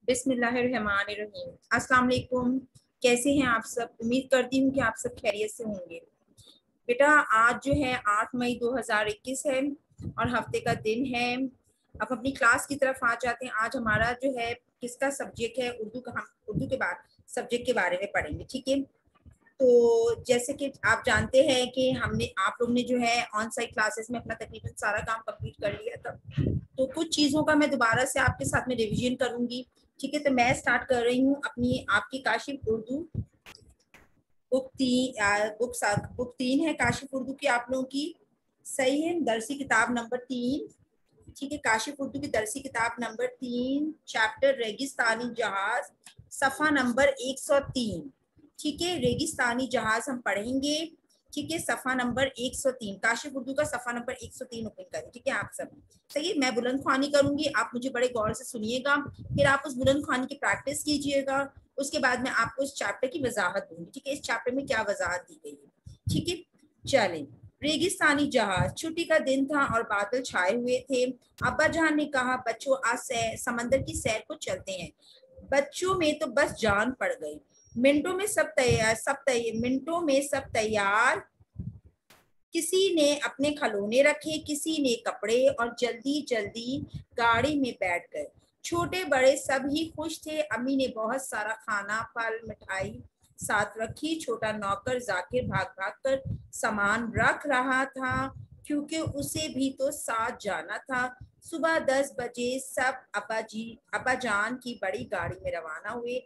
बिस्मिल्लाहिर्रहमानिर्रहीम। अस्सलाम वालेकुम। कैसे हैं आप सब? उम्मीद करती हूँ कि आप सब खैरियत से होंगे। बेटा आज जो है 8 मई 2021 है और हफ्ते का दिन है। अब अपनी क्लास की तरफ आ जाते हैं। आज हमारा जो है किसका सब्जेक्ट है? उर्दू का। हम उर्दू के बाद सब्जेक्ट के बारे में पढ़ेंगे, ठीक है। तो जैसे कि आप जानते हैं कि हमने आप लोग ने जो है ऑन साइट क्लासेस में अपना तकरीबन सारा काम कंप्लीट कर लिया था। तो कुछ चीज़ों का मैं दोबारा से आपके साथ में रिवीजन करूंगी, ठीक है। तो मैं स्टार्ट कर रही हूँ अपनी आपकी काशिफ उर्दू बुक 3 है काशिफ उर्दू की आप लोगों की। सही है, दरसी किताब नंबर 3, ठीक है। काशिफ उर्दू की दरसी किताब नंबर 3, चैप्टर रेगिस्तानी जहाज, सफ़ा नंबर 103, ठीक है। रेगिस्तानी जहाज हम पढ़ेंगे, ठीक है। सफ़ा नंबर 103 काशिफ उर्दू का सफ़ा नंबर 103 ओपन करें, ठीक है आप सब। सही है, मैं बुलंद ख्वानी करूंगी, आप मुझे बड़े गौर से सुनिएगा, फिर आप उस बुलंद ख्वानी की प्रैक्टिस कीजिएगा। उसके बाद मैं आपको इस चैप्टर की वजाहत दूंगी, ठीक है। इस चैप्टर में क्या वजाहत दी गई है, ठीक है। चलें। रेगिस्तानी जहाज। छुट्टी का दिन था और बादल छाए हुए थे। अब्बा जान ने कहा, बच्चों आज समंदर की सैर को चलते हैं। बच्चों में तो बस जान पड़ गई। मिनटों में सब तैयार। किसी ने अपने खिलौने रखे, किसी ने कपड़े, और जल्दी जल्दी गाड़ी में बैठ गए। छोटे बड़े सब ही खुश थे। अम्मी ने बहुत सारा खाना, फल, मिठाई साथ रखी। छोटा नौकर जाकिर भाग भाग कर सामान रख रहा था, क्योंकि उसे भी तो साथ जाना था। सुबह 10 बजे सब अब्बा जान की बड़ी गाड़ी में रवाना हुए।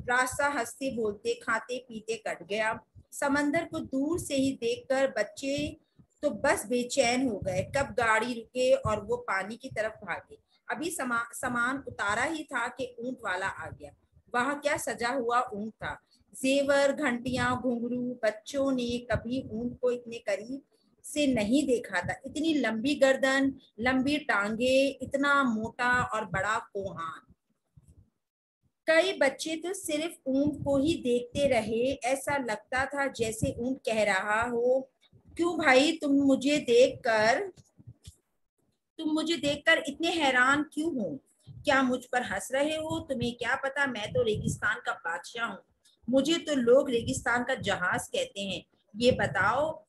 रास्ता हंसते बोलते खाते पीते कट गया। समंदर को दूर से ही देखकर बच्चे तो बस बेचैन हो गए, कब गाड़ी रुके और वो पानी की तरफ भागे। अभी सामान उतारा ही था कि ऊंट वाला आ गया। वह क्या सजा हुआ ऊंट था! जेवर, घंटियां, घुंघरू। बच्चों ने कभी ऊंट को इतने करीब से नहीं देखा था। इतनी लंबी गर्दन, लंबी टांगे, इतना मोटा और बड़ा कोहान। कई बच्चे तो सिर्फ ऊंट को ही देखते रहे। ऐसा लगता था जैसे ऊंट कह रहा हो, क्यों भाई तुम मुझे देखकर इतने हैरान क्यों हो? क्या मुझ पर हंस रहे हो? तुम्हें क्या पता, मैं तो रेगिस्तान का बादशाह हूँ। मुझे तो लोग रेगिस्तान का जहाज कहते हैं। ये बताओ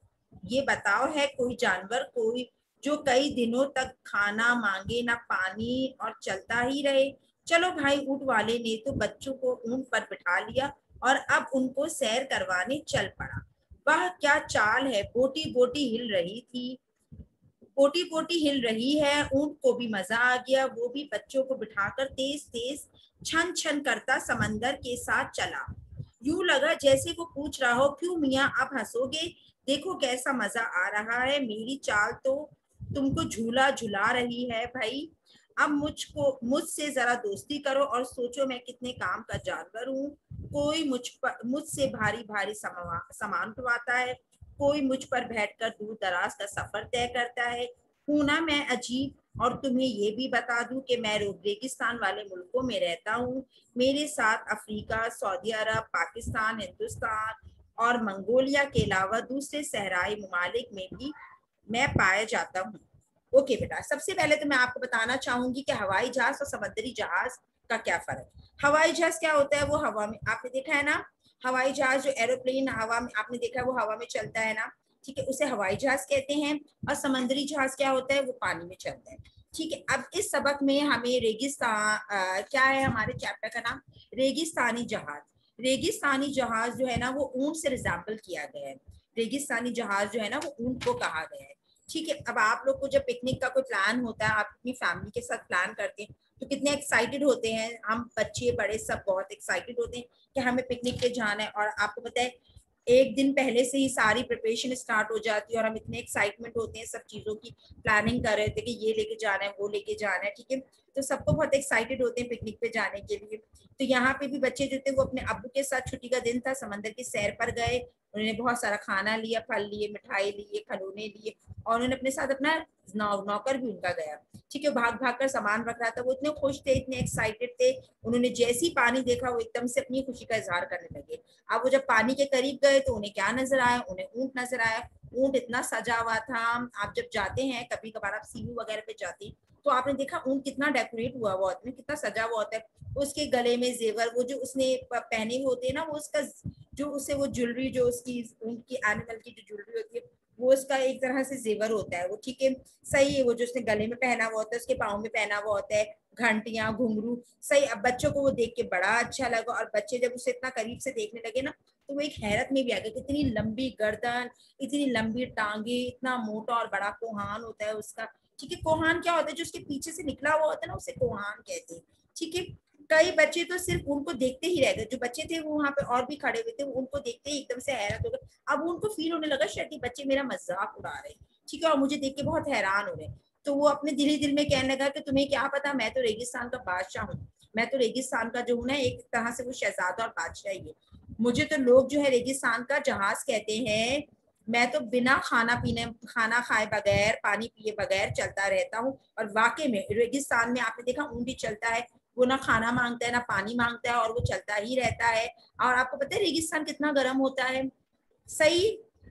ये बताओ, है कोई जानवर, कोई जो कई दिनों तक खाना मांगे ना पानी और चलता ही रहे? चलो भाई, ऊंट वाले ने तो बच्चों को ऊंट पर बिठा लिया और अब उनको सैर करवाने चल पड़ा। वह क्या चाल है! बोटी बोटी हिल रही थी, पोटी पोटी हिल रही है। ऊंट को भी मजा आ गया, वो भी बच्चों को बिठाकर तेज तेज छन छन करता समंदर के साथ चला। यूं लगा जैसे वो पूछ रहा हो, क्यों मियाँ अब हंसोगे? देखो कैसा मजा आ रहा है। मेरी चाल तो तुमको झूला झुला रही है भाई। अब मुझसे जरा दोस्ती करो और सोचो मैं कितने काम का जानवर हूँ। कोई मुझसे भारी भारी सामान उठवाता है, कोई मुझ पर बैठकर दूर दराज का सफर तय करता है। हूं ना मैं अजीब! और तुम्हें ये भी बता दूं कि मैं रेगिस्तान वाले मुल्कों में रहता हूँ। मेरे साथ अफ्रीका, सऊदी अरब, पाकिस्तान, हिंदुस्तान और मंगोलिया के अलावा दूसरे सहराई ममालिक में भी मैं पाया जाता हूँ। ओके बेटा, सबसे पहले तो मैं आपको बताना चाहूंगी कि हवाई जहाज और समुद्री जहाज का क्या फर्क। हवाई जहाज क्या होता है? वो हवा में, आपने देखा है ना, हवाई जहाज जो एरोप्लेन हवा में आपने देखा है वो हवा में चलता है ना, ठीक है, उसे हवाई जहाज कहते हैं। और समुद्री जहाज क्या होता है? वो पानी में चलता है, ठीक है। अब इस सबक में हमें क्या है हमारे चैप्टर का नाम? रेगिस्तानी जहाज। रेगिस्तानी जहाज जो है ना वो ऊंट से रिजेंबल किया गया है। रेगिस्तानी जहाज जो है ना वो ऊंट को कहा गया है, ठीक है। अब आप लोग को जब पिकनिक का कोई प्लान होता है, आप अपनी फैमिली के साथ प्लान करते हैं, तो कितने एक्साइटेड होते हैं हम, बच्चे बड़े सब बहुत एक्साइटेड होते हैं कि हमें पिकनिक पे जाना है। और आपको पता है एक दिन पहले से ही सारी प्रिपरेशन स्टार्ट हो जाती है और हम इतने एक्साइटमेंट होते हैं, सब चीजों की प्लानिंग कर रहे थे कि ये लेके जाना है, वो लेके जाना है, ठीक है। तो सबको बहुत एक्साइटेड होते हैं पिकनिक पे जाने के लिए। तो यहाँ पे भी बच्चे जो थे वो अपने अब्बू के साथ, छुट्टी का दिन था, समंदर की सैर पर गए। उन्होंने बहुत सारा खाना लिया, फल लिए, मिठाई लिए, खिलौने लिए, और उन्होंने अपने साथ अपना नौकर भी उनका गया, ठीक है। भाग भाग कर सामान रख रहा था। वो इतने खुश थे, इतने एक्साइटेड थे। उन्होंने जैसी पानी देखा वो एकदम से अपनी खुशी का इजहार करने लगे। अब वो जब पानी के करीब गए तो उन्हें क्या नजर आया? उन्हें ऊंट नजर आया। ऊंट इतना सजा हुआ था। आप जब जाते हैं कभी कभार, आप सीयू वगैरह पे जाते हैं तो आपने देखा ऊंट कितना डेकोरेट हुआ हुआ होता है, कितना सजा हुआ होता है, उसके गले में जेवर, वो जो उसने पहने हुए होते हैं ना, वो उसका जो उसे वो ज्वेलरी, जो उसकी ऊंट की एनिमल की जो ज्वेलरी होती है, वो उसका एक तरह से जेवर होता है वो, ठीक है, सही है। वो जो उसने गले में पहना हुआ होता है, उसके पाँव में पहना हुआ होता है, घंटियां, घुंघरू, सही। अब बच्चों को वो देख के बड़ा अच्छा लगा, और बच्चे जब उसे इतना करीब से देखने लगे ना, तो वो एक हैरत में भी आ गए, कितनी लंबी गर्दन, इतनी लंबी टांगे, इतना मोटा और बड़ा कोहान होता है उसका, ठीक है। कोहान क्या होता है, जो उसके पीछे से निकला हुआ होता है ना, उसे कोहान कहते हैं, ठीक है। कई बच्चे तो सिर्फ उनको देखते ही रह गए, जो बच्चे थे वो वहां पे और भी खड़े हुए थे, उनको देखते ही एकदम से हैरत हो गए। अब उनको फील होने लगा शायद ये बच्चे मेरा मजाक उड़ा रहे हैं, ठीक है, और मुझे देख के बहुत हैरान हो रहे हैं। तो वो अपने दिल ही दिल में कहने लगा कि तुम्हें क्या पता, मैं तो रेगिस्तान का बादशाह हूँ, मैं तो रेगिस्तान का जो हूँ ना, एक तरह से वो शहजादा और बादशाह ही है। मुझे तो लोग जो है रेगिस्तान का जहाज कहते हैं। मैं तो बिना खाना खाए बगैर, पानी पिए बगैर चलता रहता हूँ। और वाकई में रेगिस्तान में आपने देखा ऊंट भी चलता है, वो ना खाना मांगता है ना पानी मांगता है, और वो चलता ही रहता है। और आपको पता है रेगिस्तान कितना गर्म होता है, सही।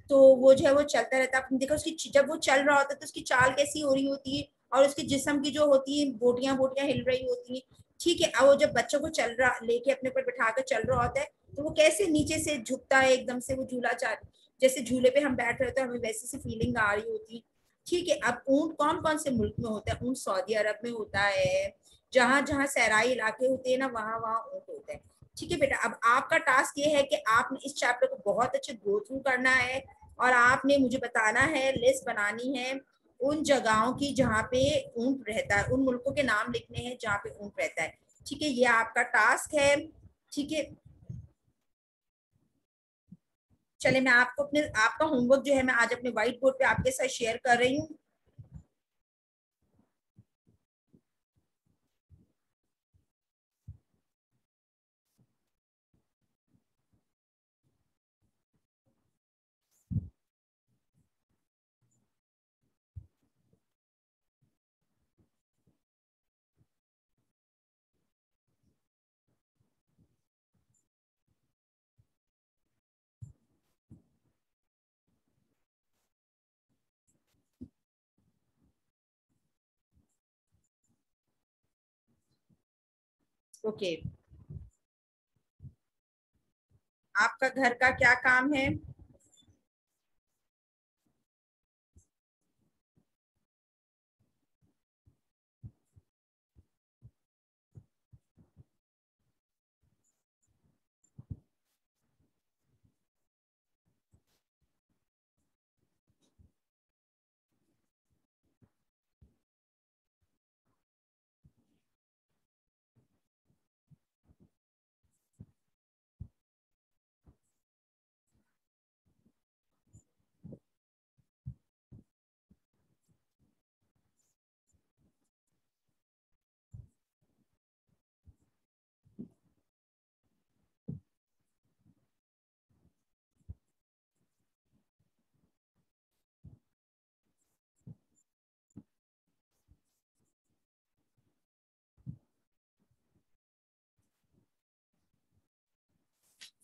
तो वो जो है वो चलता रहता है। आपने देखा उसकी, जब वो चल रहा होता है तो उसकी चाल कैसी हो रही होती है, और उसके जिस्म की जो होती है बोटियां बोटियां हिल रही होती है, ठीक है। अब वो जब बच्चों को चल रहा लेके अपने ऊपर बैठा कर चल रहा होता है, तो वो कैसे नीचे से झुकता है एकदम से, वो झूला चाल, जैसे झूले पे हम बैठ रहे होते हैं, हमें वैसी सी फीलिंग आ रही होती, ठीक है। अब ऊंट कौन कौन से मुल्क में होता है, ऊंट सऊदी अरब में होता है, जहां जहां सहराई इलाके होते हैं ना, वहां वहां ऊंट होता है, ठीक है बेटा। अब आपका टास्क ये है कि आपने इस चैप्टर को बहुत अच्छे गो थ्रू करना है, और आपने मुझे बताना है, लिस्ट बनानी है उन जगहों की जहाँ पे ऊंट रहता है, उन मुल्कों के नाम लिखने हैं जहाँ पे ऊंट रहता है, ठीक है। ये आपका टास्क है, ठीक है। चले, मैं आपको अपने आपका होमवर्क जो है मैं आज अपने व्हाइट बोर्ड पे आपके साथ शेयर कर रही हूँ। ओके, आपका घर का क्या काम है?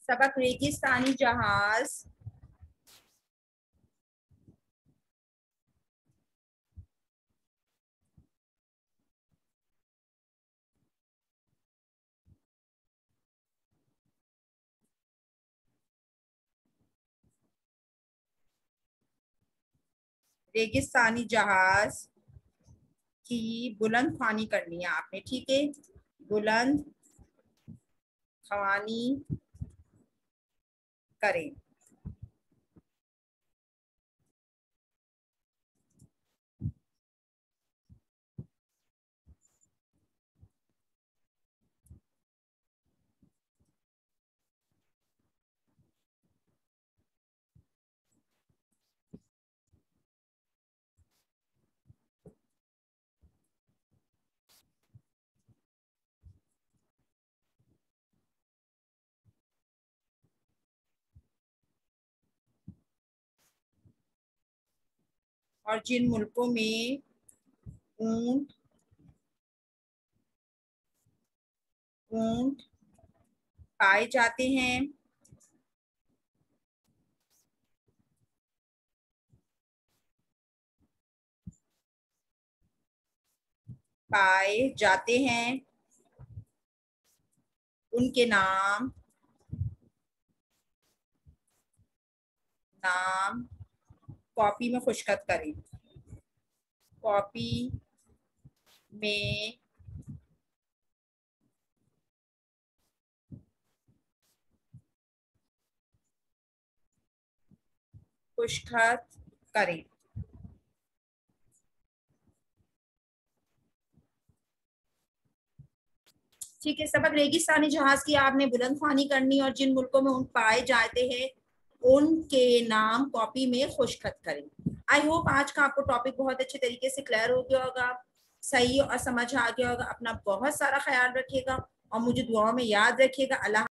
सबक रेगिस्तानी जहाज। रेगिस्तानी जहाज की बुलंद ख्वानी करनी है आपने, ठीक है, बुलंद ख्वानी करें। और जिन मुल्कों में ऊंट ऊंट पाए जाते हैं, पाए जाते हैं उनके नाम नाम कॉपी में खुशखत करें। कॉपी में खुशखत करें। ठीक है सबक, रेगिस्तानी जहाज की आपने बुलंदख्वानी करनी और जिन मुल्कों में उन पाए जाते हैं उनके नाम कॉपी में खुशखत करें। आई होप आज का आपको टॉपिक बहुत अच्छे तरीके से क्लियर हो गया होगा, सही और समझ आ गया होगा। अपना बहुत सारा ख्याल रखिएगा और मुझे दुआओं में याद रखिएगा। अल्लाह